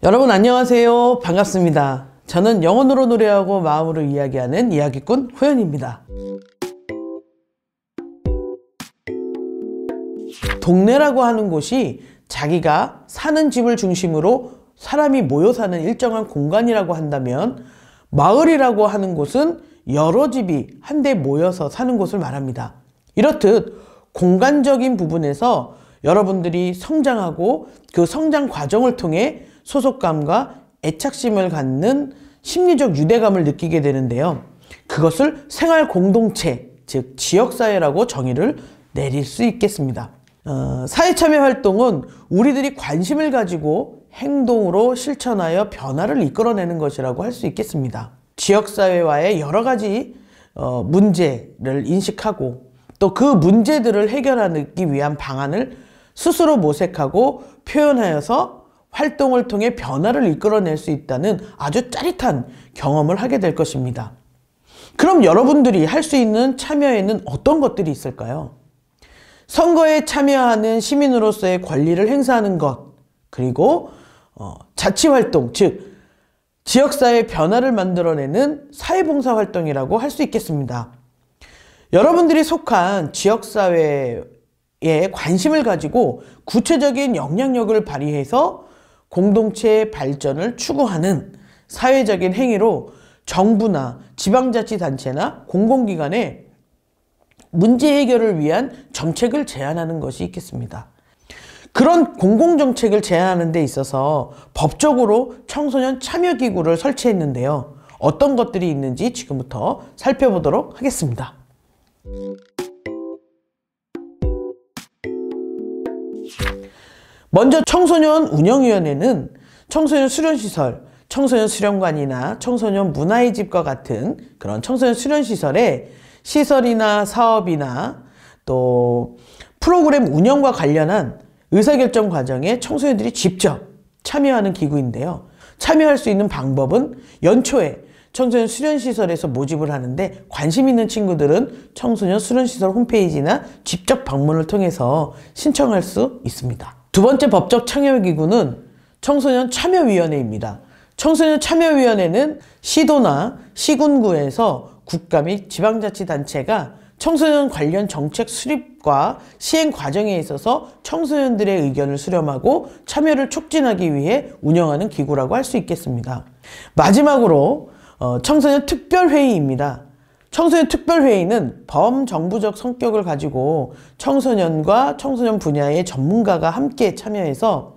여러분 안녕하세요. 반갑습니다. 저는 영혼으로 노래하고 마음으로 이야기하는 이야기꾼 호연입니다. 동네라고 하는 곳이 자기가 사는 집을 중심으로 사람이 모여 사는 일정한 공간이라고 한다면, 마을이라고 하는 곳은 여러 집이 한데 모여서 사는 곳을 말합니다. 이렇듯 공간적인 부분에서 여러분들이 성장하고 그 성장 과정을 통해 소속감과 애착심을 갖는 심리적 유대감을 느끼게 되는데요. 그것을 생활 공동체, 즉 지역사회라고 정의를 내릴 수 있겠습니다. 사회참여 활동은 우리들이 관심을 가지고 행동으로 실천하여 변화를 이끌어내는 것이라고 할 수 있겠습니다. 지역사회와의 여러 가지 문제를 인식하고 또 그 문제들을 해결하기 위한 방안을 스스로 모색하고 표현하여서 활동을 통해 변화를 이끌어낼 수 있다는 아주 짜릿한 경험을 하게 될 것입니다. 그럼 여러분들이 할 수 있는 참여에는 어떤 것들이 있을까요? 선거에 참여하는 시민으로서의 권리를 행사하는 것, 그리고 자치활동, 즉 지역사회 변화를 만들어내는 사회봉사활동이라고 할 수 있겠습니다. 여러분들이 속한 지역사회에 관심을 가지고 구체적인 영향력을 발휘해서 공동체의 발전을 추구하는 사회적인 행위로 정부나 지방자치단체나 공공기관에 문제 해결을 위한 정책을 제안하는 것이 있겠습니다. 그런 공공정책을 제안하는 데 있어서 법적으로 청소년 참여기구를 설치했는데요. 어떤 것들이 있는지 지금부터 살펴보도록 하겠습니다. 먼저 청소년 운영위원회는 청소년 수련시설, 청소년 수련관이나 청소년 문화의 집과 같은 그런 청소년 수련시설에 시설이나 사업이나 또 프로그램 운영과 관련한 의사결정 과정에 청소년들이 직접 참여하는 기구인데요. 참여할 수 있는 방법은 연초에 청소년 수련시설에서 모집을 하는데, 관심 있는 친구들은 청소년 수련시설 홈페이지나 직접 방문을 통해서 신청할 수 있습니다. 두 번째 법적 참여기구는 청소년 참여위원회입니다. 청소년 참여위원회는 시도나 시군구에서 국가 및 지방자치단체가 청소년 관련 정책 수립과 시행 과정에 있어서 청소년들의 의견을 수렴하고 참여를 촉진하기 위해 운영하는 기구라고 할 수 있겠습니다. 마지막으로 청소년 특별회의입니다. 청소년 특별회의는 범정부적 성격을 가지고 청소년과 청소년 분야의 전문가가 함께 참여해서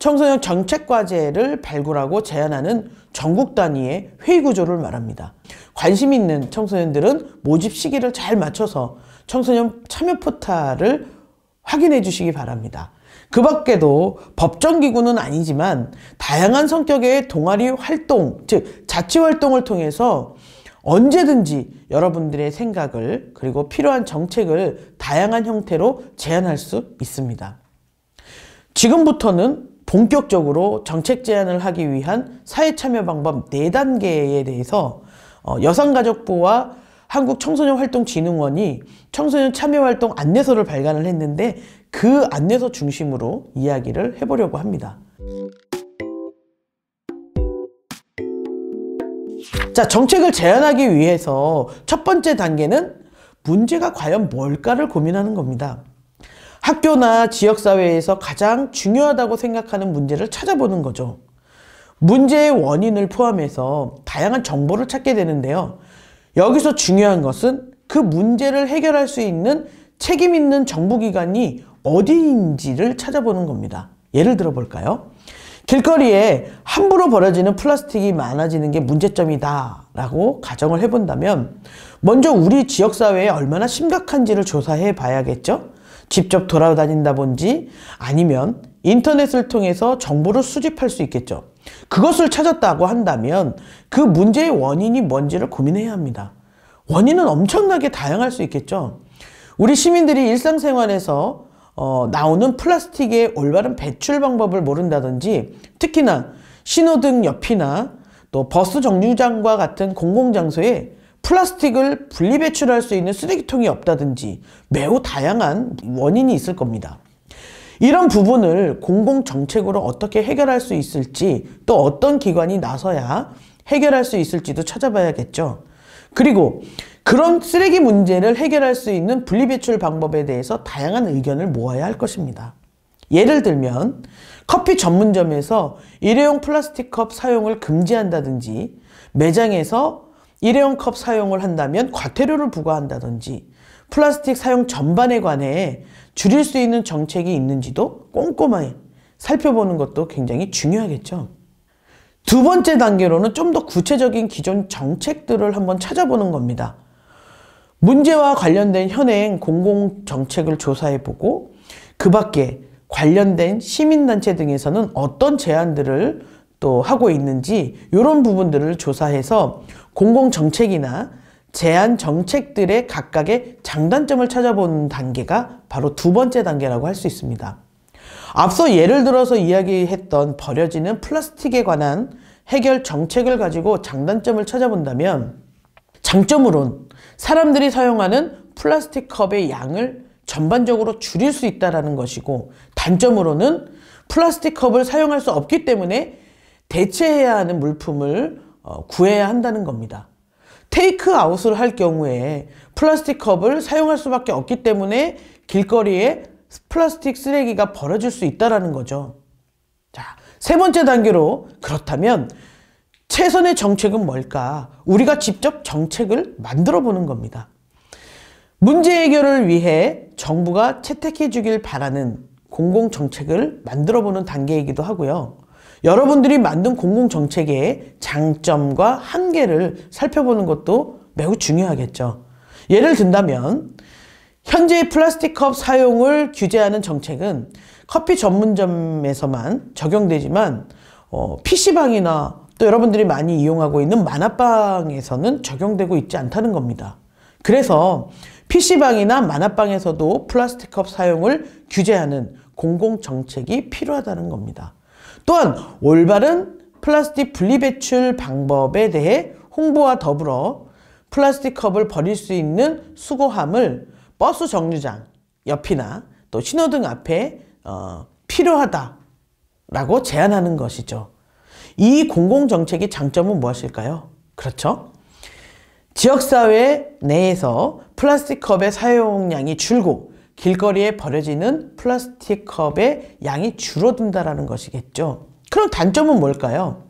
청소년 정책과제를 발굴하고 제안하는 전국 단위의 회의 구조를 말합니다. 관심 있는 청소년들은 모집 시기를 잘 맞춰서 청소년 참여 포탈을 확인해 주시기 바랍니다. 그 밖에도 법정기구는 아니지만 다양한 성격의 동아리 활동, 즉 자치활동을 통해서 언제든지 여러분들의 생각을, 그리고 필요한 정책을 다양한 형태로 제안할 수 있습니다. 지금부터는 본격적으로 정책 제안을 하기 위한 사회참여 방법 4단계에 대해서 여성가족부와 한국청소년활동진흥원이 청소년 참여활동 안내서를 발간을 했는데, 그 안내서 중심으로 이야기를 해보려고 합니다. 자, 정책을 제안하기 위해서 첫 번째 단계는 문제가 과연 뭘까를 고민하는 겁니다. 학교나 지역사회에서 가장 중요하다고 생각하는 문제를 찾아보는 거죠. 문제의 원인을 포함해서 다양한 정보를 찾게 되는데요. 여기서 중요한 것은 그 문제를 해결할 수 있는 책임 있는 정부기관이 어디인지를 찾아보는 겁니다. 예를 들어 볼까요? 길거리에 함부로 버려지는 플라스틱이 많아지는 게 문제점이다 라고 가정을 해본다면, 먼저 우리 지역사회에 얼마나 심각한지를 조사해 봐야겠죠? 직접 돌아다닌다든지 아니면 인터넷을 통해서 정보를 수집할 수 있겠죠. 그것을 찾았다고 한다면 그 문제의 원인이 뭔지를 고민해야 합니다. 원인은 엄청나게 다양할 수 있겠죠. 우리 시민들이 일상생활에서 나오는 플라스틱의 올바른 배출 방법을 모른다든지, 특히나 신호등 옆이나 또 버스 정류장과 같은 공공장소에 플라스틱을 분리배출할 수 있는 쓰레기통이 없다든지 매우 다양한 원인이 있을 겁니다. 이런 부분을 공공정책으로 어떻게 해결할 수 있을지, 또 어떤 기관이 나서야 해결할 수 있을지도 찾아봐야겠죠. 그리고 그런 쓰레기 문제를 해결할 수 있는 분리배출 방법에 대해서 다양한 의견을 모아야 할 것입니다. 예를 들면 커피 전문점에서 일회용 플라스틱 컵 사용을 금지한다든지, 매장에서 일회용 컵 사용을 한다면 과태료를 부과한다든지, 플라스틱 사용 전반에 관해 줄일 수 있는 정책이 있는지도 꼼꼼하게 살펴보는 것도 굉장히 중요하겠죠. 두 번째 단계로는 좀 더 구체적인 기존 정책들을 한번 찾아보는 겁니다. 문제와 관련된 현행 공공정책을 조사해보고 그 밖에 관련된 시민단체 등에서는 어떤 제안들을 또 하고 있는지, 이런 부분들을 조사해서 공공정책이나 제안 정책들의 각각의 장단점을 찾아보는 단계가 바로 두 번째 단계라고 할 수 있습니다. 앞서 예를 들어서 이야기했던 버려지는 플라스틱에 관한 해결 정책을 가지고 장단점을 찾아본다면, 장점으론 사람들이 사용하는 플라스틱 컵의 양을 전반적으로 줄일 수 있다는 것이고, 단점으로는 플라스틱 컵을 사용할 수 없기 때문에 대체해야 하는 물품을 구해야 한다는 겁니다. 테이크아웃을 할 경우에 플라스틱 컵을 사용할 수밖에 없기 때문에 길거리에 플라스틱 쓰레기가 버려질 수 있다는 거죠. 자, 세 번째 단계로, 그렇다면 최선의 정책은 뭘까? 우리가 직접 정책을 만들어 보는 겁니다. 문제 해결을 위해 정부가 채택해 주길 바라는 공공정책을 만들어 보는 단계이기도 하고요. 여러분들이 만든 공공정책의 장점과 한계를 살펴보는 것도 매우 중요하겠죠. 예를 든다면 현재의 플라스틱 컵 사용을 규제하는 정책은 커피 전문점에서만 적용되지만 PC방이나 또 여러분들이 많이 이용하고 있는 만화방에서는 적용되고 있지 않다는 겁니다. 그래서 PC방이나 만화방에서도 플라스틱 컵 사용을 규제하는 공공정책이 필요하다는 겁니다. 또한 올바른 플라스틱 분리배출 방법에 대해 홍보와 더불어 플라스틱 컵을 버릴 수 있는 수거함을 버스 정류장 옆이나 또 신호등 앞에 필요하다라고 제안하는 것이죠. 이 공공정책의 장점은 무엇일까요? 그렇죠? 지역사회 내에서 플라스틱 컵의 사용량이 줄고 길거리에 버려지는 플라스틱 컵의 양이 줄어든다는 것이겠죠. 그럼 단점은 뭘까요?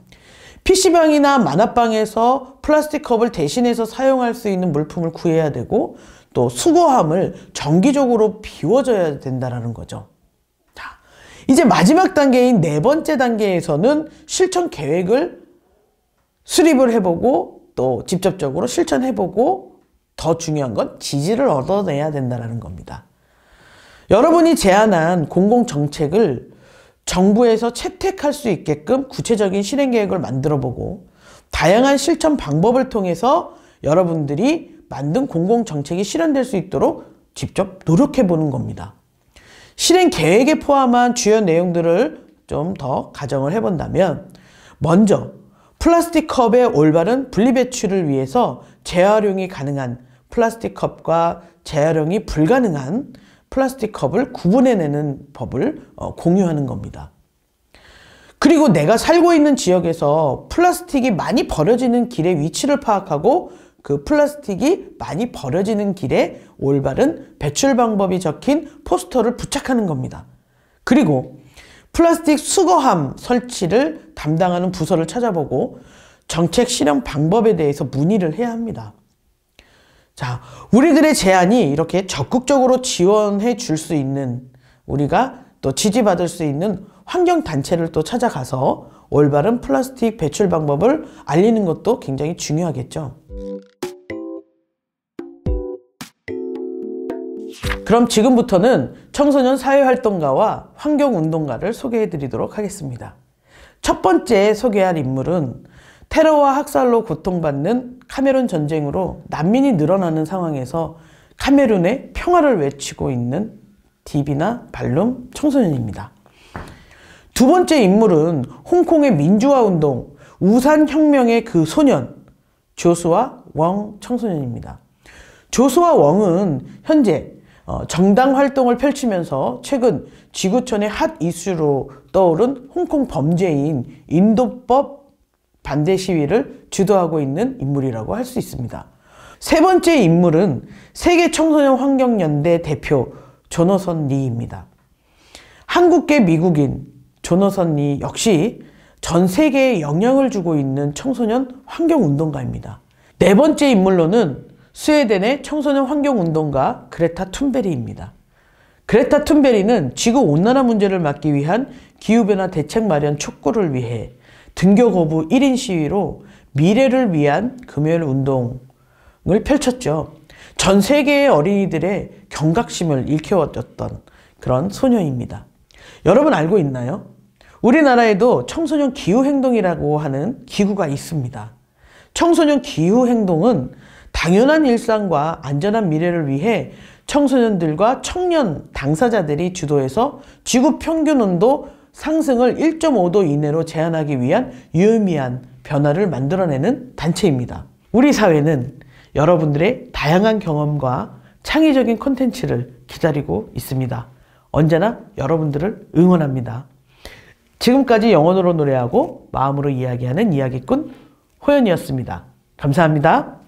PC방이나 만화방에서 플라스틱 컵을 대신해서 사용할 수 있는 물품을 구해야 되고, 또 수거함을 정기적으로 비워줘야 된다는 거죠. 자, 이제 마지막 단계인 네 번째 단계에서는 실천 계획을 수립을 해보고 또 직접적으로 실천해보고, 더 중요한 건 지지를 얻어내야 된다는 겁니다. 여러분이 제안한 공공정책을 정부에서 채택할 수 있게끔 구체적인 실행계획을 만들어보고, 다양한 실천 방법을 통해서 여러분들이 만든 공공정책이 실현될 수 있도록 직접 노력해보는 겁니다. 실행계획에 포함한 주요 내용들을 좀 더 가정을 해본다면, 먼저 플라스틱 컵의 올바른 분리배출을 위해서 재활용이 가능한 플라스틱 컵과 재활용이 불가능한 플라스틱 컵을 구분해내는 법을 공유하는 겁니다. 그리고 내가 살고 있는 지역에서 플라스틱이 많이 버려지는 길의 위치를 파악하고, 그 플라스틱이 많이 버려지는 길에 올바른 배출 방법이 적힌 포스터를 부착하는 겁니다. 그리고 플라스틱 수거함 설치를 담당하는 부서를 찾아보고 정책 실현 방법에 대해서 문의를 해야 합니다. 자, 우리들의 제안이 이렇게 적극적으로 지원해 줄 수 있는, 우리가 또 지지받을 수 있는 환경단체를 또 찾아가서 올바른 플라스틱 배출 방법을 알리는 것도 굉장히 중요하겠죠. 그럼 지금부터는 청소년 사회활동가와 환경운동가를 소개해 드리도록 하겠습니다. 첫 번째 소개할 인물은 테러와 학살로 고통받는 카메룬 전쟁으로 난민이 늘어나는 상황에서 카메룬의 평화를 외치고 있는 디비나 발룸 청소년입니다. 두 번째 인물은 홍콩의 민주화운동, 우산혁명의 그 소년, 조수아 웡 청소년입니다. 조수아 웡은 현재 정당 활동을 펼치면서 최근 지구촌의 핫 이슈로 떠오른 홍콩 범죄인 인도법 반대 시위를 주도하고 있는 인물이라고 할 수 있습니다. 세 번째 인물은 세계 청소년 환경연대 대표 조너선 리입니다. 한국계 미국인 조너선 리 역시 전 세계에 영향을 주고 있는 청소년 환경운동가입니다. 네 번째 인물로는 스웨덴의 청소년 환경운동가 그레타 툰베리입니다. 그레타 툰베리는 지구온난화 문제를 막기 위한 기후변화 대책 마련 촉구를 위해 등교 거부 1인 시위로 미래를 위한 금요일 운동을 펼쳤죠. 전 세계의 어린이들의 경각심을 일깨워줬던 그런 소녀입니다. 여러분 알고 있나요? 우리나라에도 청소년 기후행동이라고 하는 기구가 있습니다. 청소년 기후행동은 당연한 일상과 안전한 미래를 위해 청소년들과 청년 당사자들이 주도해서 지구 평균 온도 상승을 1.5도 이내로 제한하기 위한 유의미한 변화를 만들어내는 단체입니다. 우리 사회는 여러분들의 다양한 경험과 창의적인 콘텐츠를 기다리고 있습니다. 언제나 여러분들을 응원합니다. 지금까지 영혼으로 노래하고 마음으로 이야기하는 이야기꾼 호연이었습니다. 감사합니다.